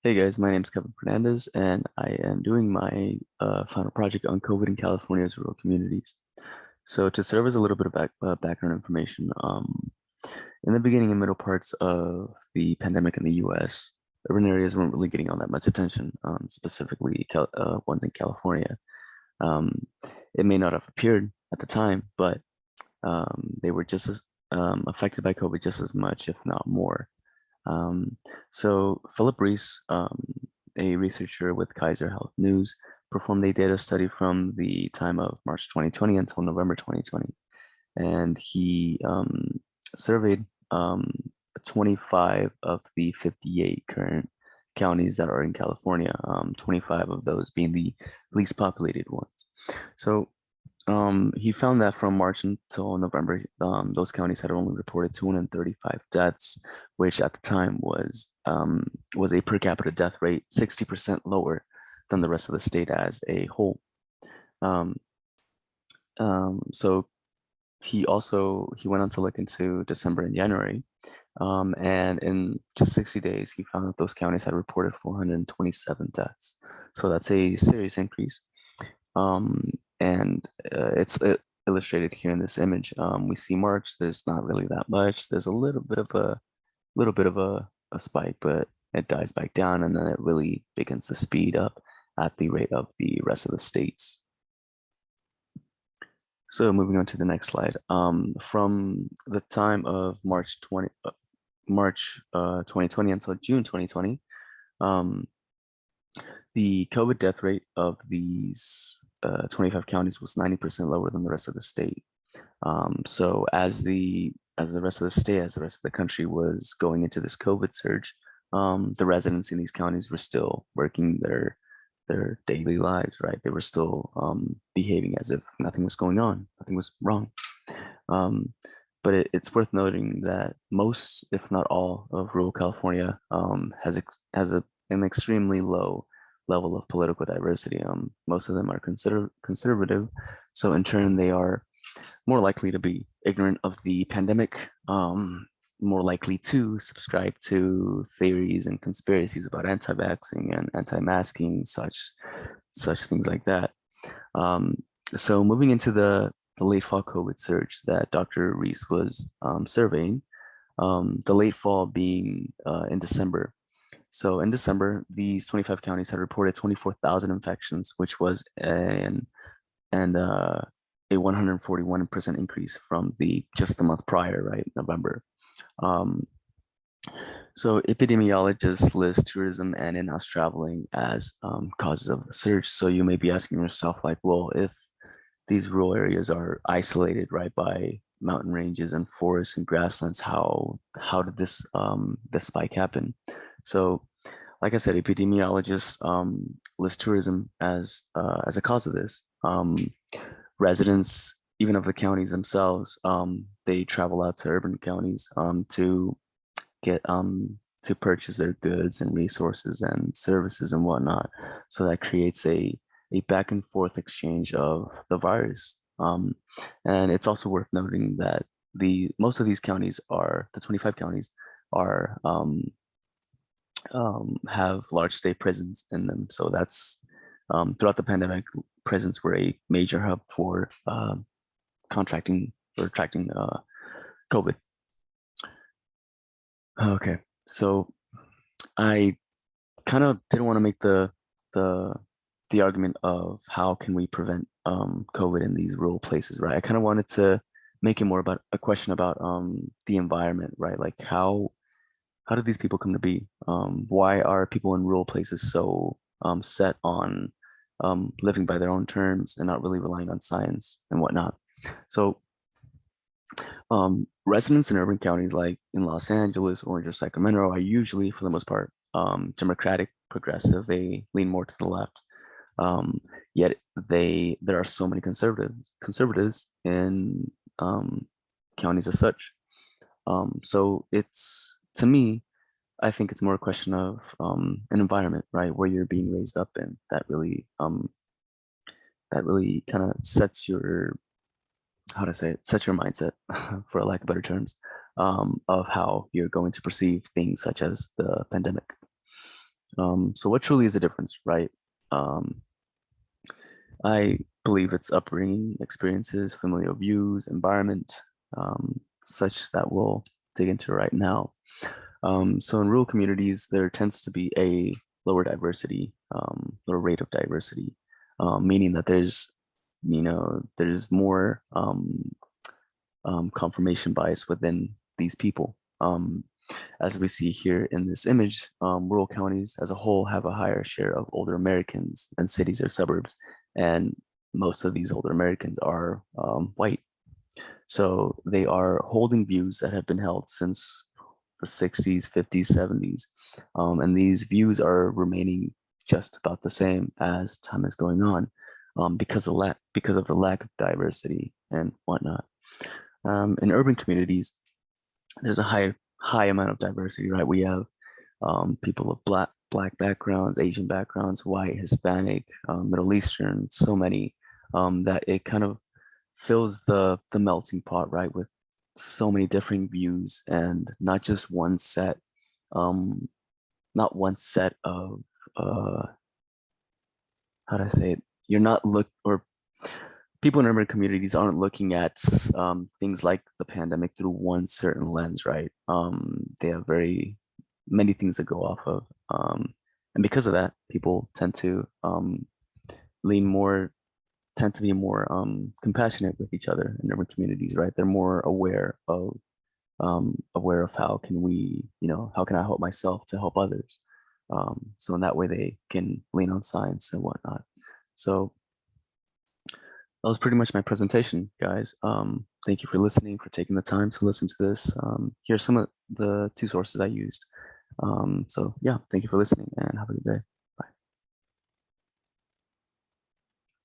Hey guys, my name is Kevin Fernandez, and I am doing my final project on COVID in California's rural communities. So, to serve as a little bit of background information, in the beginning and middle parts of the pandemic in the US, urban areas weren't really getting all that much attention, specifically ones in California. Um, it may not have appeared at the time, but they were just as affected by COVID just as much, if not more. Um, so Philip Reese, a researcher with Kaiser Health News, performed a data study from the time of March 2020 until November 2020. And he surveyed 25 of the 58 current counties that are in California, 25 of those being the least populated ones. So he found that from March until November, those counties had only reported 235 deaths, which at the time was a per capita death rate 60% lower than the rest of the state as a whole. Um, so he went on to look into December and January, and in just 60 days, he found that those counties had reported 427 deaths. So that's a serious increase. And it's illustrated here in this image. We see March. There's not really that much. There's a little bit of a spike, but it dies back down, and then it really begins to speed up at the rate of the rest of the states. So moving on to the next slide. From the time of March 2020 until June 2020, um, the COVID death rate of these 25 counties was 90% lower than the rest of the state. So as the rest of the state, as the rest of the country was going into this COVID surge, the residents in these counties were still working their daily lives, right? They were still behaving as if nothing was going on, nothing was wrong. But it's worth noting that most, if not all, of rural California has an extremely low level of political diversity. Most of them are conservative, so in turn they are more likely to be ignorant of the pandemic, more likely to subscribe to theories and conspiracies about anti-vaxxing and anti-masking, such things like that. Um, so moving into the late fall COVID surge that Dr. Reese was surveying, the late fall being in December. So in December, these 25 counties had reported 24,000 infections, which was a 141% increase from the just the month prior, right, November. Um, so epidemiologists list tourism and in-house traveling as causes of the surge. So you may be asking yourself, like, well, if these rural areas are isolated, right, by mountain ranges and forests and grasslands, how did this spike happen? So, like I said, epidemiologists list tourism as a cause of this. Residents, even of the counties themselves, they travel out to urban counties get to purchase their goods and resources and services and whatnot. So that creates a back and forth exchange of the virus. And it's also worth noting that the most of these counties are the 25 counties are have large state prisons in them. So that's throughout the pandemic, prisons were a major hub for contracting or attracting COVID. Okay, so I kind of didn't want to make the the argument of how can we prevent COVID in these rural places, right? I kind of wanted to make it more about a question about the environment, right? Like how did these people come to be? Why are people in rural places so set on living by their own terms and not really relying on science and whatnot? So residents in urban counties like in Los Angeles, Orange, or Sacramento are usually, for the most part, Democratic, progressive. They lean more to the left. Yet there are so many conservatives in counties as such. So it's to me, I think it's more a question of an environment, right, where you're being raised up in that really kind of sets your how to say it, sets your mindset, for lack of better terms, of how you're going to perceive things such as the pandemic. So what truly is the difference, right? Um, I believe it's upbringing, experiences, familiar views, environment, such that we'll dig into right now. So in rural communities, there tends to be a lower diversity, lower rate of diversity, meaning that there's more confirmation bias within these people. As we see here in this image, rural counties as a whole have a higher share of older Americans than cities or suburbs, and most of these older Americans are white. So they are holding views that have been held since the 60s, 50s, 70s. And these views are remaining just about the same as time is going on because of the lack of diversity and whatnot. In urban communities, there's a high amount of diversity, right? We have people of black backgrounds, Asian backgrounds, white, Hispanic, Middle Eastern, so many that it kind of fills the melting pot, right, with so many different views and not just one set, um, not one set of how do I say it? You're not look or people in urban communities aren't looking at things like the pandemic through one certain lens, right? They have very many things to go off of, and because of that, people lean more tend to be more compassionate with each other in urban communities, right? They're more aware of how can how can I help myself to help others. So in that way, they can lean on science and whatnot. So that was pretty much my presentation, guys. Thank you for listening, for taking the time to listen to this. Here's some of the two sources I used. So yeah, thank you for listening and have a good day.